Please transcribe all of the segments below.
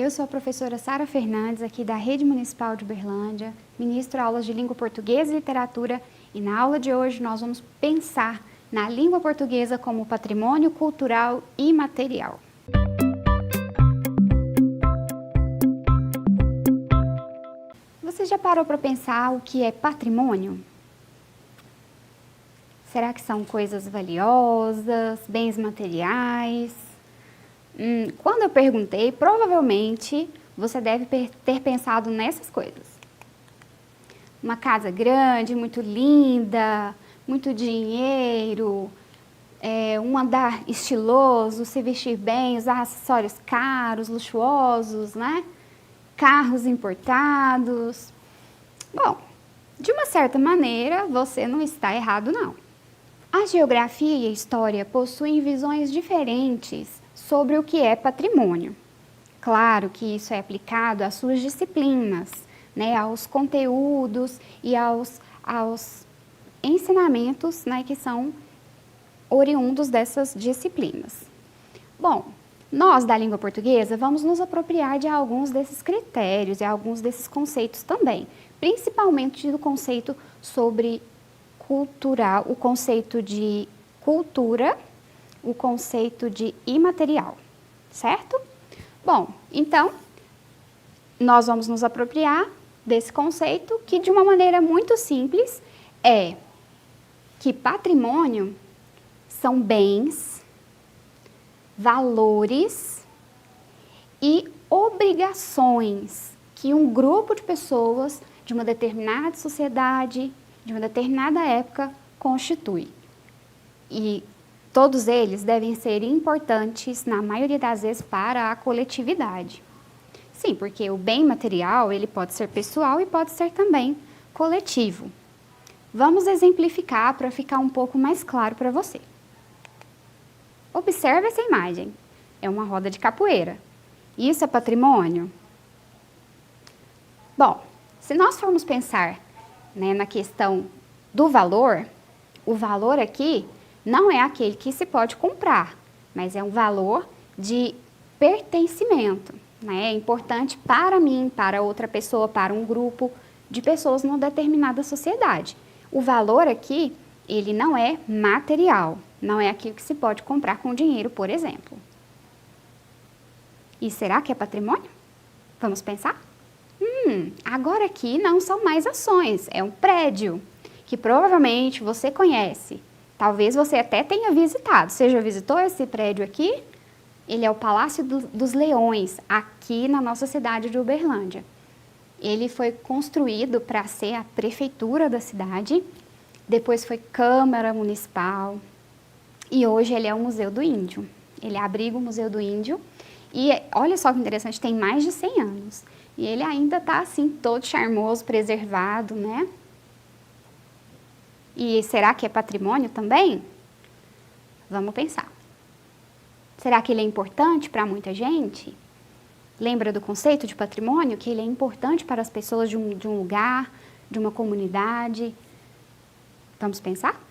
eu sou a professora Sara Fernandes, aqui da Rede Municipal de Uberlândia, ministro aulas de língua portuguesa e literatura, e na aula de hoje nós vamos pensar na língua portuguesa como patrimônio cultural imaterial. Você já parou para pensar o que é patrimônio? Será que são coisas valiosas, bens materiais? Quando eu perguntei, provavelmente você deve ter pensado nessas coisas. Uma casa grande, muito linda, muito dinheiro, um andar estiloso, se vestir bem, usar acessórios caros, luxuosos, né? Carros importados. Bom, de uma certa maneira, você não está errado, não. A geografia e a história possuem visões diferentes sobre o que é patrimônio. Claro que isso é aplicado às suas disciplinas, né, aos conteúdos e aos ensinamentos, né, que são oriundos dessas disciplinas. Bom, nós da língua portuguesa vamos nos apropriar de alguns desses critérios e alguns desses conceitos também, principalmente do conceito sobre cultural, o conceito de cultura, o conceito de imaterial, certo? Bom, então, nós vamos nos apropriar desse conceito que, de uma maneira muito simples, é que patrimônio são bens, valores e obrigações que um grupo de pessoas de uma determinada sociedade, de uma determinada época, constitui. E todos eles devem ser importantes, na maioria das vezes, para a coletividade. Sim, porque o bem material, ele pode ser pessoal e pode ser também coletivo. Vamos exemplificar para ficar um pouco mais claro para você. Observe essa imagem. É uma roda de capoeira. Isso é patrimônio? Bom, se nós formos pensar, né, na questão do valor, o valor aqui não é aquele que se pode comprar, mas é um valor de pertencimento, né? É importante para mim, para outra pessoa, para um grupo de pessoas numa determinada sociedade. O valor aqui, ele não é material, não é aquilo que se pode comprar com dinheiro, por exemplo. E será que é patrimônio? Vamos pensar? Agora aqui não são mais ações, é um prédio que provavelmente você conhece. Talvez você até tenha visitado. Você já visitou esse prédio aqui? Ele é o Palácio dos Leões, aqui na nossa cidade de Uberlândia. Ele foi construído para ser a prefeitura da cidade, depois foi Câmara Municipal e hoje ele é o Museu do Índio. Ele abriga o Museu do Índio e olha só que interessante, tem mais de 100 anos. E ele ainda está assim, todo charmoso, preservado, né? E será que é patrimônio também? Vamos pensar. Será que ele é importante para muita gente? Lembra do conceito de patrimônio? Que ele é importante para as pessoas de um lugar, de uma comunidade. Vamos pensar?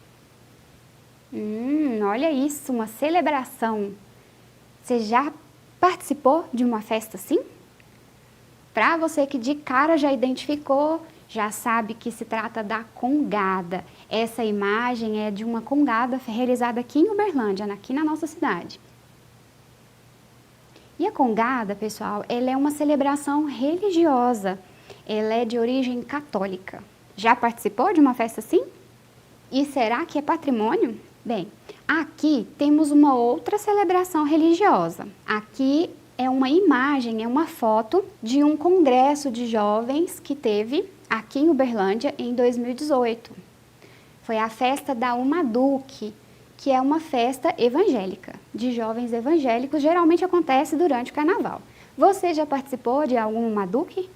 Olha isso, uma celebração. Você já participou de uma festa assim? Para você que de cara já identificou, já sabe que se trata da congada. Essa imagem é de uma congada realizada aqui em Uberlândia, aqui na nossa cidade. E a congada, pessoal, ela é uma celebração religiosa. Ela é de origem católica. Já participou de uma festa assim? E será que é patrimônio? Bem, aqui temos uma outra celebração religiosa. Aqui é uma imagem, é uma foto de um congresso de jovens que teve aqui em Uberlândia em 2018. Foi a festa da Umaduque, que é uma festa evangélica, de jovens evangélicos, geralmente acontece durante o carnaval. Você já participou de algum Umaduque?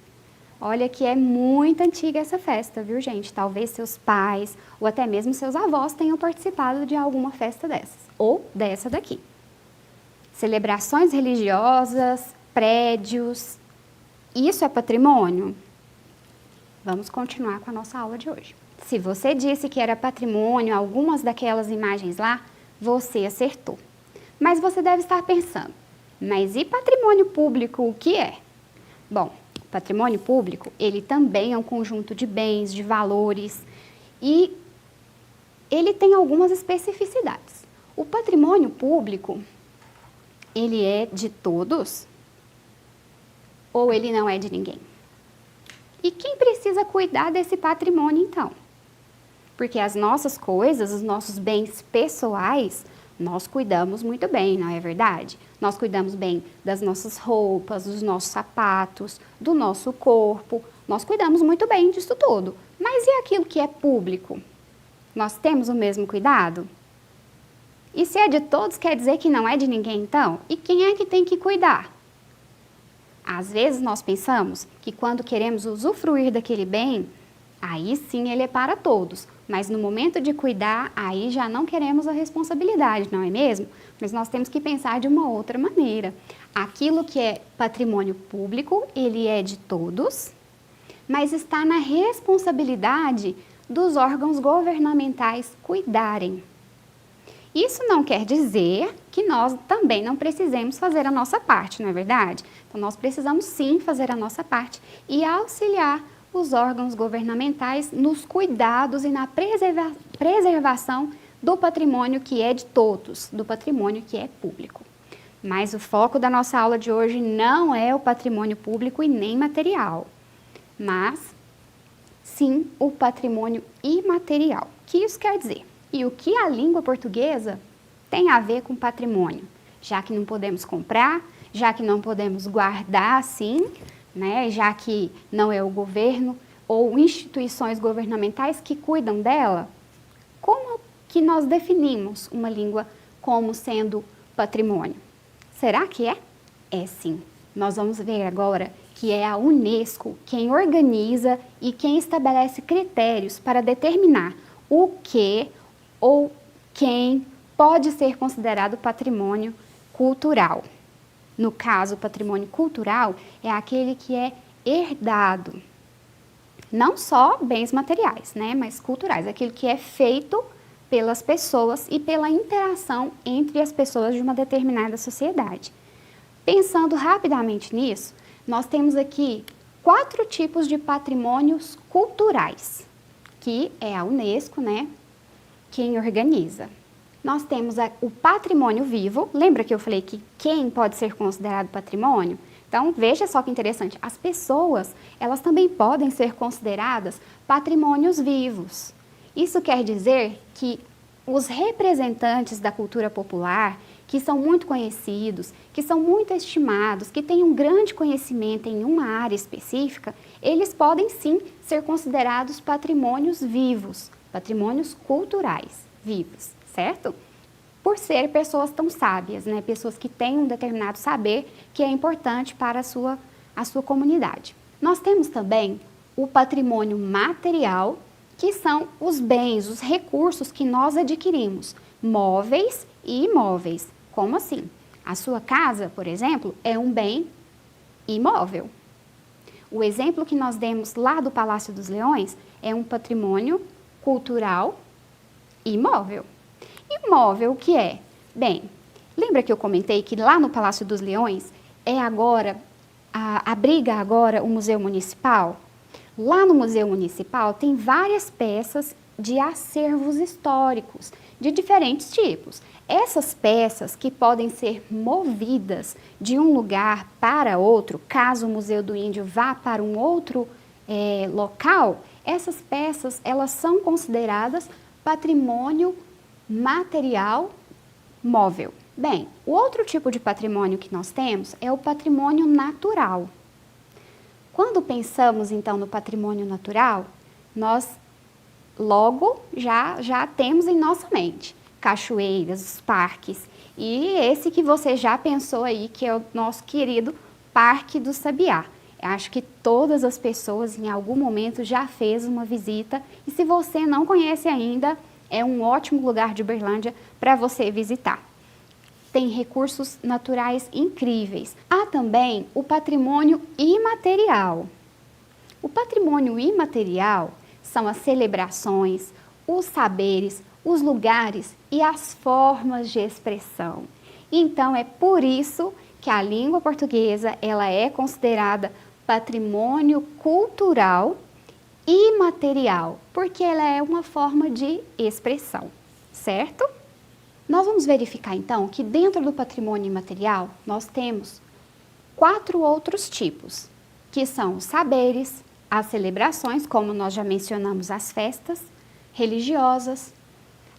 Olha que é muito antiga essa festa, viu, gente? Talvez seus pais ou até mesmo seus avós tenham participado de alguma festa dessas, ou dessa daqui. Celebrações religiosas, prédios, isso é patrimônio? Vamos continuar com a nossa aula de hoje. Se você disse que era patrimônio, algumas daquelas imagens lá, você acertou. Mas você deve estar pensando, mas e patrimônio público o que é? Bom, o patrimônio público, ele também é um conjunto de bens, de valores e ele tem algumas especificidades. O patrimônio público, ele é de todos ou ele não é de ninguém? E quem precisa cuidar desse patrimônio, então? Porque as nossas coisas, os nossos bens pessoais, nós cuidamos muito bem, não é verdade? Nós cuidamos bem das nossas roupas, dos nossos sapatos, do nosso corpo. Nós cuidamos muito bem disso tudo. Mas e aquilo que é público? Nós temos o mesmo cuidado? E se é de todos, quer dizer que não é de ninguém, então? E quem é que tem que cuidar? Às vezes nós pensamos que quando queremos usufruir daquele bem, aí sim ele é para todos. Mas no momento de cuidar, aí já não queremos a responsabilidade, não é mesmo? Mas nós temos que pensar de uma outra maneira. Aquilo que é patrimônio público, ele é de todos, mas está na responsabilidade dos órgãos governamentais cuidarem. Isso não quer dizer que nós também não precisemos fazer a nossa parte, não é verdade? Então, nós precisamos sim fazer a nossa parte e auxiliar os órgãos governamentais nos cuidados e na preservação do patrimônio que é de todos, do patrimônio que é público. Mas o foco da nossa aula de hoje não é o patrimônio público e nem material, mas sim o patrimônio imaterial. O que isso quer dizer? E o que a língua portuguesa tem a ver com patrimônio? Já que não podemos comprar, já que não podemos guardar assim, né? Já que não é o governo ou instituições governamentais que cuidam dela, como que nós definimos uma língua como sendo patrimônio? Será que é? É sim. Nós vamos ver agora que é a Unesco quem organiza e quem estabelece critérios para determinar o que ou quem pode ser considerado patrimônio cultural. No caso, o patrimônio cultural é aquele que é herdado. Não só bens materiais, né, mas culturais, aquilo que é feito pelas pessoas e pela interação entre as pessoas de uma determinada sociedade. Pensando rapidamente nisso, nós temos aqui 4 tipos de patrimônios culturais, que é a Unesco, né, quem organiza. Nós temos o patrimônio vivo. Lembra que eu falei que quem pode ser considerado patrimônio? Então, veja só que interessante. As pessoas, elas também podem ser consideradas patrimônios vivos. Isso quer dizer que os representantes da cultura popular, que são muito conhecidos, que são muito estimados, que têm um grande conhecimento em uma área específica, eles podem sim ser considerados patrimônios vivos, patrimônios culturais vivos, certo? Por ser pessoas tão sábias, né? Pessoas que têm um determinado saber que é importante para a sua comunidade. Nós temos também o patrimônio material, que são os bens, os recursos que nós adquirimos, móveis e imóveis. Como assim? A sua casa, por exemplo, é um bem imóvel. O exemplo que nós demos lá do Palácio dos Leões é um patrimônio cultural imóvel. Imóvel o que é? Bem, lembra que eu comentei que lá no Palácio dos Leões abriga agora o Museu Municipal? Lá no Museu Municipal tem várias peças de acervos históricos, de diferentes tipos. Essas peças que podem ser movidas de um lugar para outro, caso o Museu do Índio vá para um outro local, essas peças elas são consideradas patrimônio material móvel. Bem, o outro tipo de patrimônio que nós temos é o patrimônio natural. Quando pensamos então no patrimônio natural, nós logo já temos em nossa mente cachoeiras, os parques, e esse que você já pensou aí, que é o nosso querido Parque do Sabiá. Eu acho que todas as pessoas em algum momento já fez uma visita, e se você não conhece ainda, é um ótimo lugar de Uberlândia para você visitar. Tem recursos naturais incríveis. Há também o patrimônio imaterial. O patrimônio imaterial são as celebrações, os saberes, os lugares e as formas de expressão. Então, é por isso que a língua portuguesa ela é considerada patrimônio cultural imaterial, porque ela é uma forma de expressão, certo? Nós vamos verificar então que dentro do patrimônio imaterial nós temos 4 outros tipos, que são os saberes, as celebrações, como nós já mencionamos, as festas religiosas,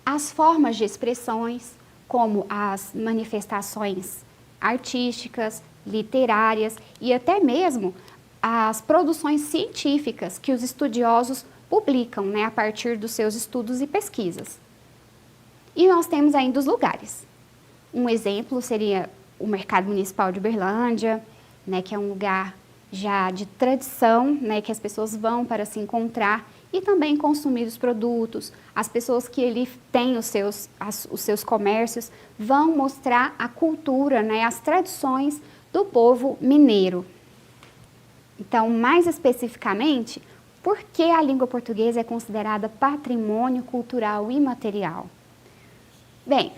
as formas de expressões, como as manifestações artísticas, literárias e até mesmo as produções científicas que os estudiosos publicam, né, a partir dos seus estudos e pesquisas. E nós temos ainda os lugares. Um exemplo seria o Mercado Municipal de Uberlândia, né, que é um lugar já de tradição, né, que as pessoas vão para se encontrar e também consumir os produtos. As pessoas que ali têm os seus comércios vão mostrar a cultura, né, as tradições do povo mineiro. Então, mais especificamente, por que a língua portuguesa é considerada patrimônio cultural imaterial? Bem,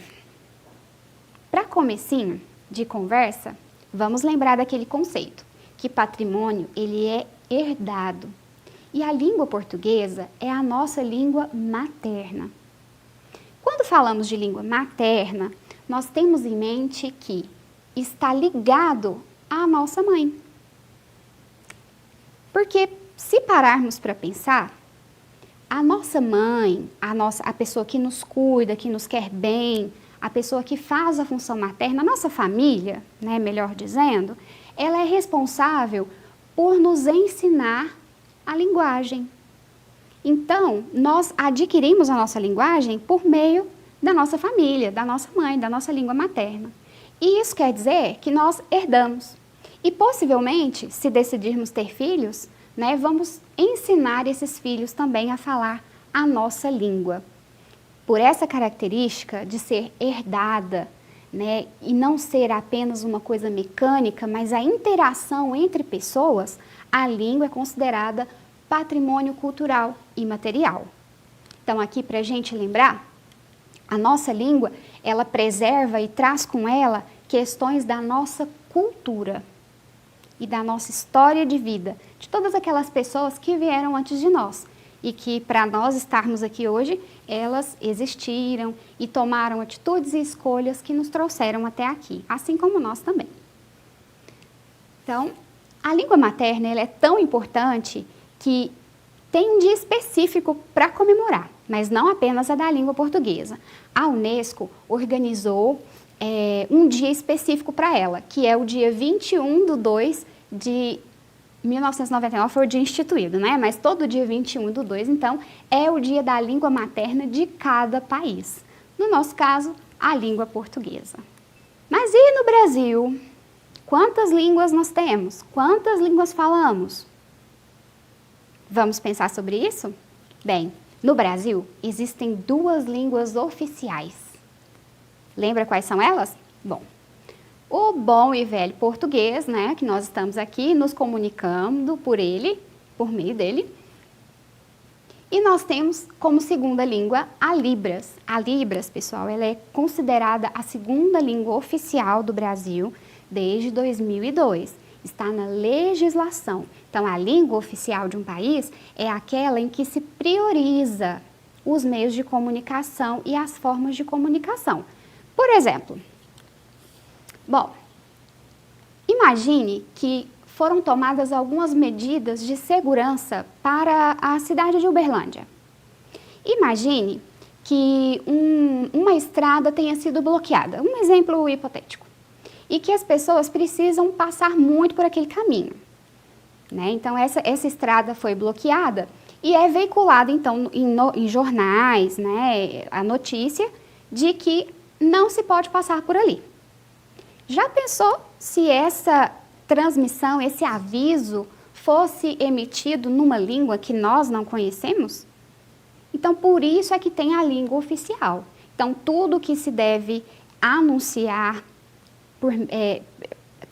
para comecinho de conversa, vamos lembrar daquele conceito, que patrimônio ele é herdado. E a língua portuguesa é a nossa língua materna. Quando falamos de língua materna, nós temos em mente que está ligado à nossa mãe. Porque se pararmos para pensar, a nossa mãe, a pessoa que nos cuida, que nos quer bem, a pessoa que faz a função materna, a nossa família, né, melhor dizendo, ela é responsável por nos ensinar a linguagem. Então, nós adquirimos a nossa linguagem por meio da nossa família, da nossa mãe, da nossa língua materna. E isso quer dizer que nós herdamos. E possivelmente, se decidirmos ter filhos, né, vamos ensinar esses filhos também a falar a nossa língua. Por essa característica de ser herdada, né, e não ser apenas uma coisa mecânica, mas a interação entre pessoas, a língua é considerada patrimônio cultural imaterial. Então, aqui para a gente lembrar, a nossa língua, ela preserva e traz com ela questões da nossa cultura e da nossa história de vida, de todas aquelas pessoas que vieram antes de nós e que, para nós estarmos aqui hoje, elas existiram e tomaram atitudes e escolhas que nos trouxeram até aqui, assim como nós também. Então, a língua materna ela é tão importante que tem um dia específico para comemorar, mas não apenas a da língua portuguesa. A Unesco organizou um dia específico para ela, que é o dia 21/2 de 1999, foi o dia instituído, né? Mas todo dia 21/2, então, é o dia da língua materna de cada país. No nosso caso, a língua portuguesa. Mas e no Brasil? Quantas línguas nós temos? Quantas línguas falamos? Vamos pensar sobre isso? Bem, no Brasil existem 2 línguas oficiais. Lembra quais são elas? Bom, o bom e velho português, né, que nós estamos aqui nos comunicando por meio dele. E nós temos como segunda língua a Libras. A Libras, pessoal, ela é considerada a segunda língua oficial do Brasil desde 2002. Está na legislação. Então, a língua oficial de um país é aquela em que se prioriza os meios de comunicação e as formas de comunicação. Por exemplo, bom, imagine que foram tomadas algumas medidas de segurança para a cidade de Uberlândia. Imagine que uma estrada tenha sido bloqueada, um exemplo hipotético, e que as pessoas precisam passar muito por aquele caminho, né? Então, essa estrada foi bloqueada e é veiculada, então, em jornais, né, a notícia de que não se pode passar por ali. Já pensou se essa transmissão, esse aviso fosse emitido numa língua que nós não conhecemos? Então, por isso é que tem a língua oficial. Então, tudo que se deve anunciar,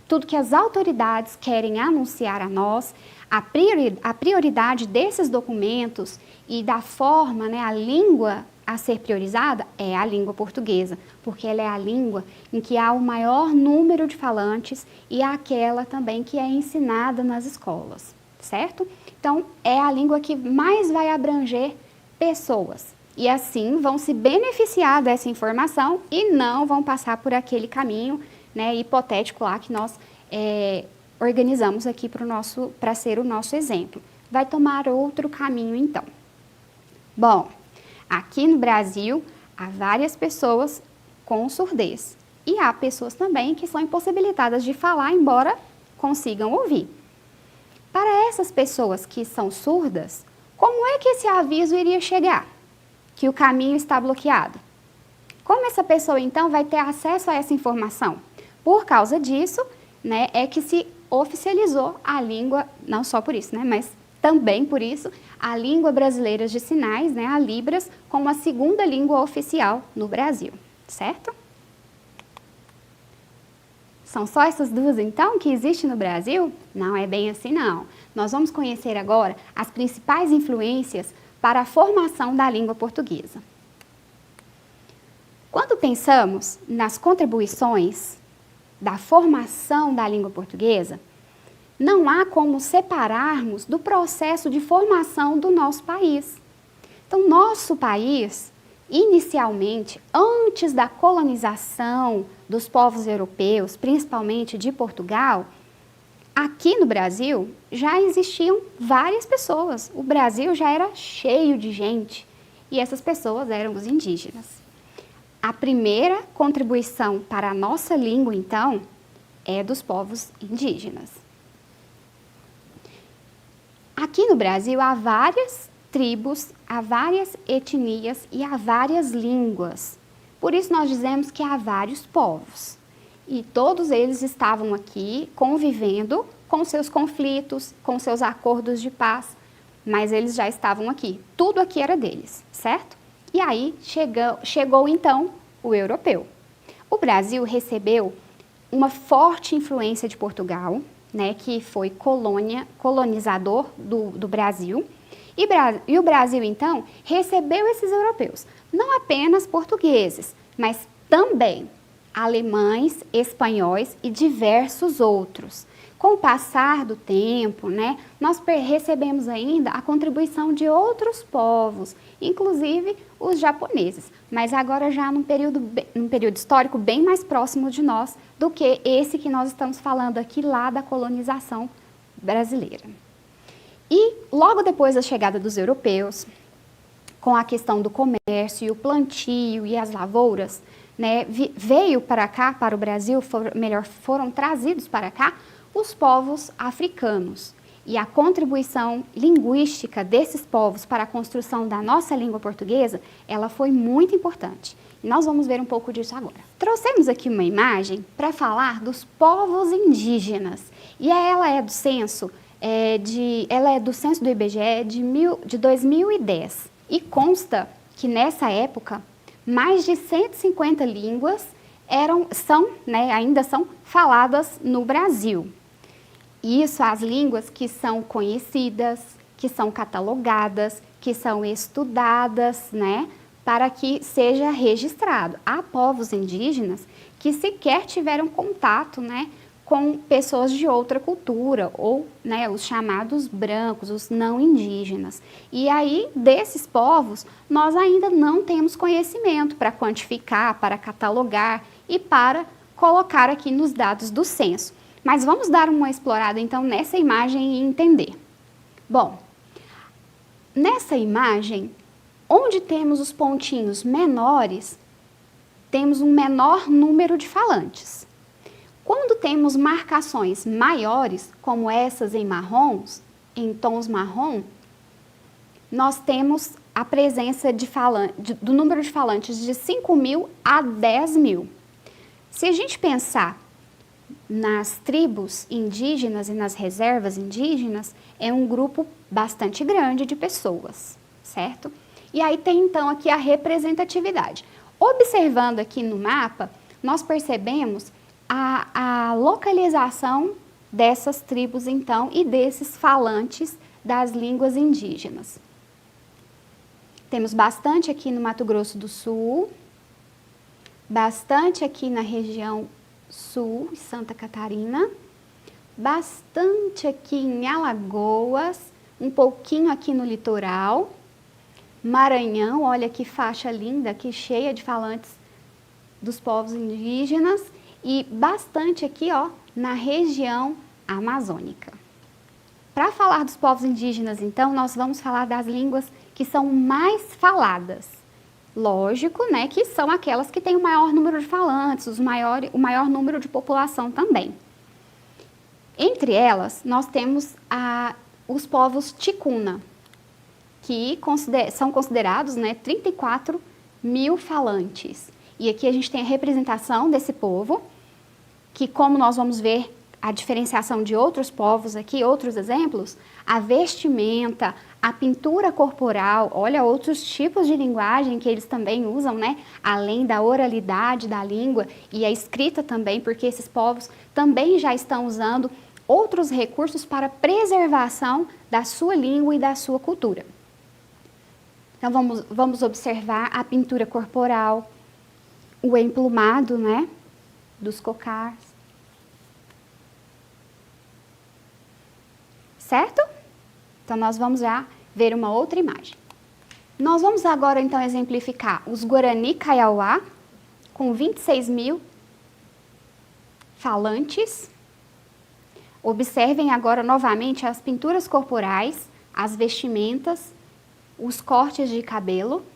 tudo que as autoridades querem anunciar a nós, a prioridade desses documentos e da forma, né, a língua a ser priorizada é a língua portuguesa, porque ela é a língua em que há o maior número de falantes e é aquela também que é ensinada nas escolas, certo? Então, é a língua que mais vai abranger pessoas. E assim vão se beneficiar dessa informação e não vão passar por aquele caminho, né, hipotético lá que nós organizamos aqui para ser o nosso exemplo. Vai tomar outro caminho então. Bom, aqui no Brasil há várias pessoas com surdez e há pessoas também que são impossibilitadas de falar, embora consigam ouvir. Para essas pessoas que são surdas, como é que esse aviso iria chegar? Que o caminho está bloqueado. Como essa pessoa, então, vai ter acesso a essa informação? Por causa disso, né, é que se oficializou a língua, não só por isso, né, mas também por isso, a língua brasileira de sinais, né, a Libras, como a segunda língua oficial no Brasil, certo? São só essas duas, então, que existem no Brasil? Não é bem assim, não. Nós vamos conhecer agora as principais influências para a formação da língua portuguesa. Quando pensamos nas contribuições da formação da língua portuguesa, não há como separarmos do processo de formação do nosso país. Então, nosso país, inicialmente, antes da colonização dos povos europeus, principalmente de Portugal, aqui no Brasil já existiam várias pessoas. O Brasil já era cheio de gente e essas pessoas eram os indígenas. A primeira contribuição para a nossa língua, então, é dos povos indígenas. Aqui no Brasil há várias tribos, há várias etnias e há várias línguas. Por isso nós dizemos que há vários povos. E todos eles estavam aqui convivendo com seus conflitos, com seus acordos de paz, mas eles já estavam aqui. Tudo aqui era deles, certo? E aí chegou então o europeu. O Brasil recebeu uma forte influência de Portugal, né, que foi colonizador do Brasil. E o Brasil, então, recebeu esses europeus, não apenas portugueses, mas também alemães, espanhóis e diversos outros. Com o passar do tempo, né, nós recebemos ainda a contribuição de outros povos, inclusive os japoneses, mas agora já num período histórico bem mais próximo de nós do que esse que nós estamos falando aqui lá da colonização brasileira. E logo depois da chegada dos europeus, com a questão do comércio e o plantio e as lavouras, né, veio para cá, para o Brasil, foram trazidos para cá os povos africanos. E a contribuição linguística desses povos para a construção da nossa língua portuguesa, ela foi muito importante. E nós vamos ver um pouco disso agora. Trouxemos aqui uma imagem para falar dos povos indígenas. E ela é do censo, do IBGE de 2010. E consta que nessa época, mais de 150 línguas ainda são faladas no Brasil. Isso, as línguas que são conhecidas, que são catalogadas, que são estudadas, né, para que seja registrado. Há povos indígenas que sequer tiveram contato, né, com pessoas de outra cultura, ou, né, os chamados brancos, os não indígenas. E aí, desses povos, nós ainda não temos conhecimento para quantificar, para catalogar e para colocar aqui nos dados do censo. Mas vamos dar uma explorada, então, nessa imagem e entender. Bom, nessa imagem, onde temos os pontinhos menores, temos um menor número de falantes. Quando temos marcações maiores, como essas em marrons, em tons marrom, nós temos a presença do número de falantes de 5.000 a 10.000. Se a gente pensar nas tribos indígenas e nas reservas indígenas, é um grupo bastante grande de pessoas, certo? E aí tem então aqui a representatividade. Observando aqui no mapa, nós percebemos a localização dessas tribos então e desses falantes das línguas indígenas. Temos bastante aqui no Mato Grosso do Sul, bastante aqui na região sul, Santa Catarina, bastante aqui em Alagoas, um pouquinho aqui no litoral, Maranhão, olha que faixa linda, aqui cheia de falantes dos povos indígenas, e bastante aqui, ó, na região amazônica. Para falar dos povos indígenas, então, nós vamos falar das línguas que são mais faladas. Lógico, né, que são aquelas que têm o maior número de falantes, o maior número de população também. Entre elas, nós temos os povos ticuna, que são considerados, né, 34 mil falantes. E aqui a gente tem a representação desse povo, que, como nós vamos ver a diferenciação de outros povos aqui, outros exemplos, a vestimenta, a pintura corporal, olha outros tipos de linguagem que eles também usam, né? Além da oralidade da língua e a escrita também, porque esses povos também já estão usando outros recursos para a preservação da sua língua e da sua cultura. Então vamos observar a pintura corporal, o emplumado, né, dos cocais. Certo? Então, nós vamos já ver uma outra imagem. Nós vamos agora, então, exemplificar os Guarani Kaiowá, com 26 mil falantes. Observem agora, novamente, as pinturas corporais, as vestimentas, os cortes de cabelo.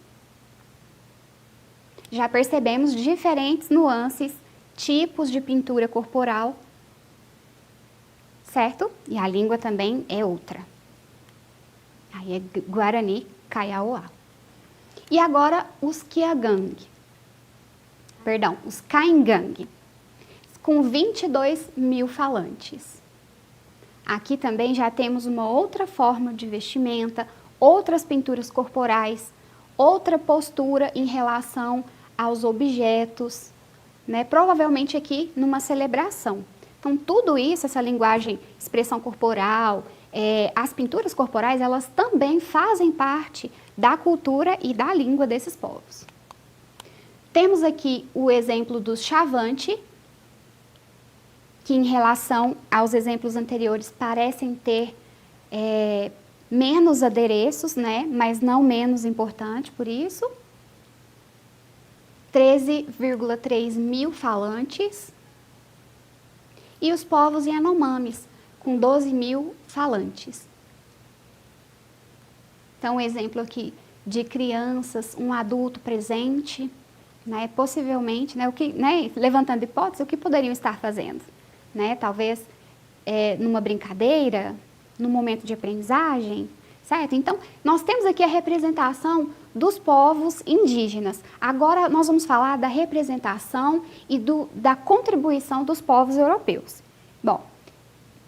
Já percebemos diferentes nuances, tipos de pintura corporal, certo? E a língua também é outra. Aí é Guarani Kaiowá. E agora os os Caingangue, com 22 mil falantes. Aqui também já temos uma outra forma de vestimenta, outras pinturas corporais, outra postura em relação aos objetos, né? Provavelmente aqui numa celebração. Então, tudo isso, essa linguagem, expressão corporal, as pinturas corporais, elas também fazem parte da cultura e da língua desses povos. Temos aqui o exemplo do Chavante, que em relação aos exemplos anteriores parecem ter menos adereços, né? Mas não menos importante por isso. 13,3 mil falantes. E os povos Yanomamis, com 12 mil falantes. Então, um exemplo aqui de crianças, um adulto presente, né, possivelmente, né, levantando hipótese, o que poderiam estar fazendo? Né? Talvez numa brincadeira, num momento de aprendizagem, certo? Então, nós temos aqui a representação dos povos indígenas. Agora, nós vamos falar da representação e da contribuição dos povos europeus. Bom,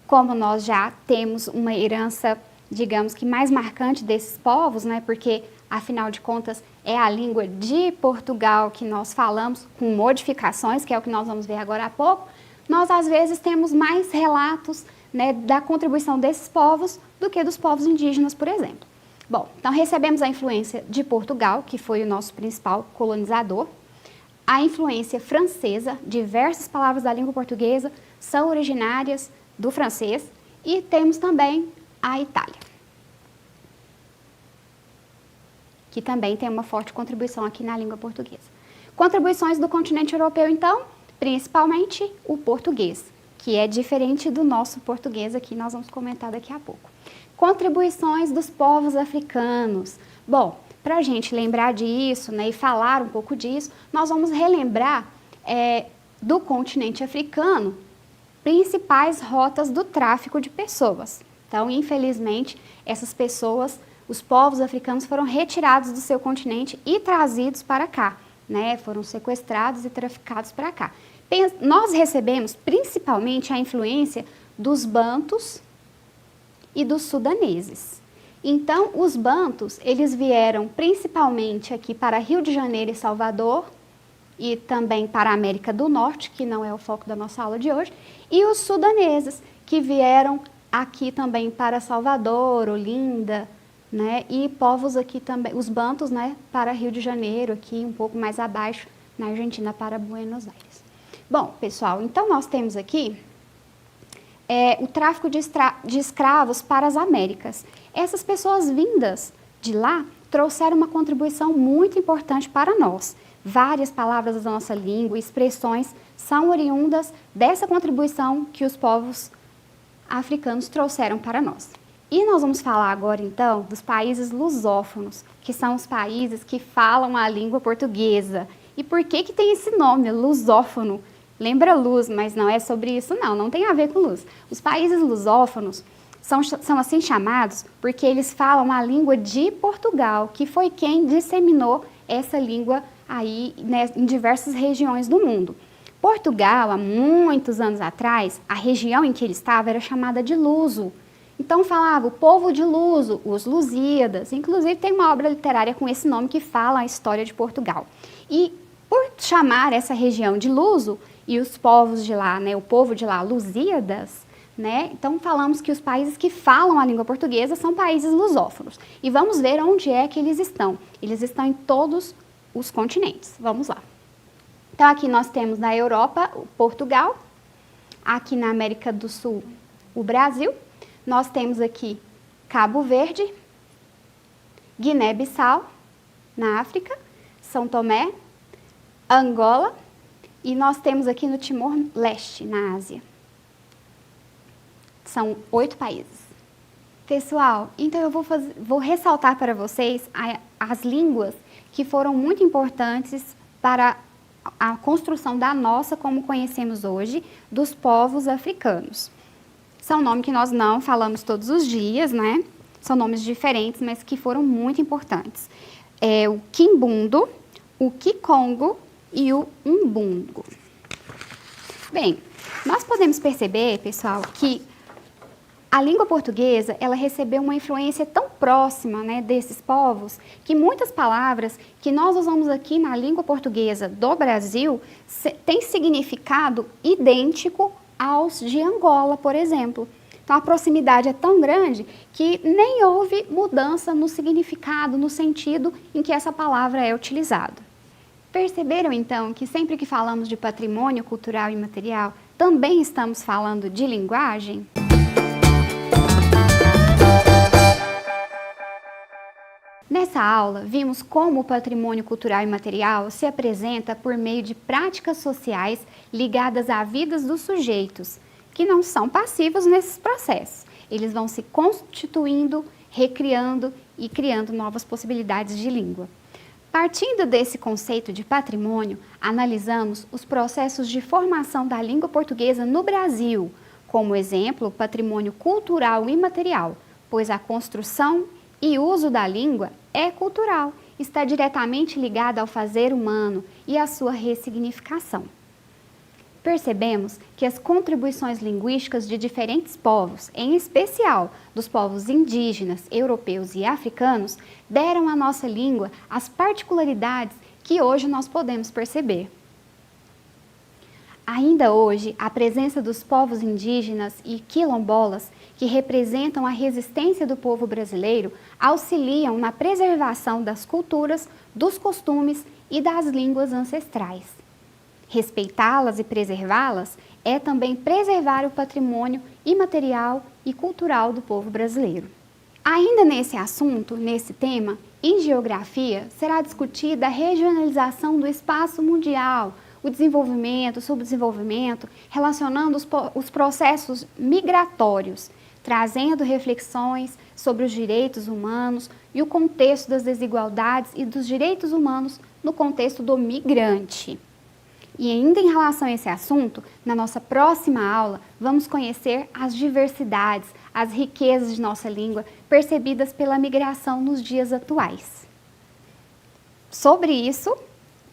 como nós já temos uma herança, digamos que mais marcante desses povos, né? Porque, afinal de contas, é a língua de Portugal que nós falamos, com modificações, que é o que nós vamos ver agora há pouco, nós, às vezes, temos mais relatos, né, da contribuição desses povos do que dos povos indígenas, por exemplo. Bom, então recebemos a influência de Portugal, que foi o nosso principal colonizador, a influência francesa, diversas palavras da língua portuguesa são originárias do francês, e temos também a Itália, que também tem uma forte contribuição aqui na língua portuguesa. Contribuições do continente europeu, então, principalmente o português, que é diferente do nosso português aqui, nós vamos comentar daqui a pouco. Contribuições dos povos africanos. Bom, para a gente lembrar disso, né, e falar um pouco disso, nós vamos relembrar do continente africano principais rotas do tráfico de pessoas. Então, infelizmente, essas pessoas, os povos africanos, foram retirados do seu continente e trazidos para cá, né? Foram sequestrados e traficados para cá. Nós recebemos principalmente a influência dos bantus e dos sudaneses. Então, os bantus, eles vieram principalmente aqui para Rio de Janeiro e Salvador, e também para a América do Norte, que não é o foco da nossa aula de hoje, e os sudaneses, que vieram aqui também para Salvador, Olinda, né? E povos aqui também, os bantos, né, para Rio de Janeiro, aqui um pouco mais abaixo, na Argentina, para Buenos Aires. Bom, pessoal, então nós temos aqui o tráfico de escravos para as Américas. Essas pessoas vindas de lá trouxeram uma contribuição muito importante para nós. Várias palavras da nossa língua e expressões são oriundas dessa contribuição que os povos africanos trouxeram para nós. E nós vamos falar agora, então, dos países lusófonos, que são os países que falam a língua portuguesa. E por que que tem esse nome, lusófono? Lembra luz, mas não é sobre isso não tem a ver com luz. Os países lusófonos são assim chamados porque eles falam a língua de Portugal, que foi quem disseminou essa língua aí, né, em diversas regiões do mundo. Portugal, há muitos anos atrás, a região em que ele estava era chamada de Luso. Então falava o povo de Luso, os Lusíadas. Inclusive tem uma obra literária com esse nome que fala a história de Portugal. E por chamar essa região de Luso e os povos de lá, né, o povo de lá, Lusíadas, né, então falamos que os países que falam a língua portuguesa são países lusófonos. E vamos ver onde é que eles estão. Eles estão em todos os continentes. Vamos lá. Então aqui nós temos na Europa, Portugal, aqui na América do Sul, o Brasil. Nós temos aqui Cabo Verde, Guiné-Bissau, na África, São Tomé, Angola e nós temos aqui no Timor-Leste, na Ásia. São 8 países. Pessoal, então eu vou ressaltar para vocês as línguas que foram muito importantes para a construção da nossa, como conhecemos hoje, dos povos africanos. São nomes que nós não falamos todos os dias, né? São nomes diferentes, mas que foram muito importantes. É o Quimbundo, o Kikongo e o Umbungo. Bem, nós podemos perceber, pessoal, que a língua portuguesa, ela recebeu uma influência tão próxima, né, desses povos, que muitas palavras que nós usamos aqui na língua portuguesa do Brasil têm significado idêntico aos de Angola, por exemplo. Então, a proximidade é tão grande que nem houve mudança no significado, no sentido em que essa palavra é utilizada. Perceberam, então, que sempre que falamos de patrimônio cultural e imaterial, também estamos falando de linguagem? Nessa aula, vimos como o patrimônio cultural e material se apresenta por meio de práticas sociais ligadas à vida dos sujeitos, que não são passivos nesses processos. Eles vão se constituindo, recriando e criando novas possibilidades de língua. Partindo desse conceito de patrimônio, analisamos os processos de formação da língua portuguesa no Brasil, como exemplo, patrimônio cultural e material, pois a construção e uso da língua é cultural, está diretamente ligada ao fazer humano e à sua ressignificação. Percebemos que as contribuições linguísticas de diferentes povos, em especial dos povos indígenas, europeus e africanos, deram à nossa língua as particularidades que hoje nós podemos perceber. Ainda hoje, a presença dos povos indígenas e quilombolas, que representam a resistência do povo brasileiro, auxiliam na preservação das culturas, dos costumes e das línguas ancestrais. Respeitá-las e preservá-las é também preservar o patrimônio imaterial e cultural do povo brasileiro. Ainda nesse assunto, nesse tema, em geografia, será discutida a regionalização do espaço mundial, o desenvolvimento, o subdesenvolvimento, relacionando os processos migratórios, trazendo reflexões sobre os direitos humanos e o contexto das desigualdades e dos direitos humanos no contexto do migrante. E ainda em relação a esse assunto, na nossa próxima aula, vamos conhecer as diversidades, as riquezas de nossa língua percebidas pela migração nos dias atuais. Sobre isso,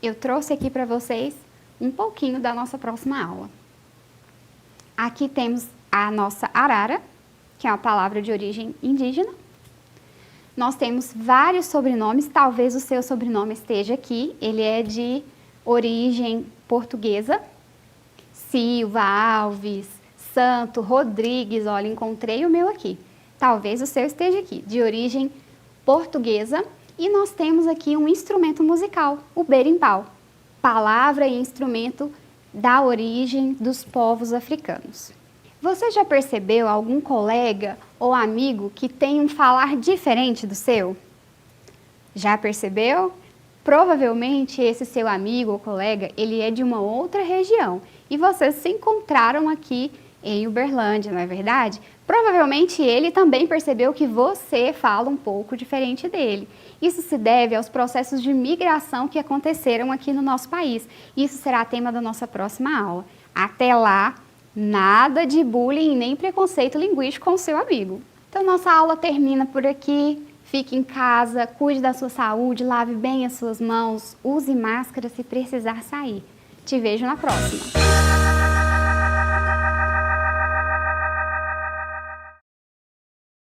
eu trouxe aqui para vocês um pouquinho da nossa próxima aula. Aqui temos a nossa arara, que é uma palavra de origem indígena. Nós temos vários sobrenomes, talvez o seu sobrenome esteja aqui, ele é de origem portuguesa. Silva, Alves, Santo, Rodrigues, olha, encontrei o meu aqui. Talvez o seu esteja aqui, de origem portuguesa e nós temos aqui um instrumento musical, o berimbau, palavra e instrumento da origem dos povos africanos. Você já percebeu algum colega ou amigo que tem um falar diferente do seu? Já percebeu? Provavelmente esse seu amigo ou colega, ele é de uma outra região e vocês se encontraram aqui em Uberlândia, não é verdade? Provavelmente ele também percebeu que você fala um pouco diferente dele. Isso se deve aos processos de migração que aconteceram aqui no nosso país. Isso será tema da nossa próxima aula. Até lá, nada de bullying nem preconceito linguístico com o seu amigo. Então, nossa aula termina por aqui. Fique em casa, cuide da sua saúde, lave bem as suas mãos, use máscara se precisar sair. Te vejo na próxima!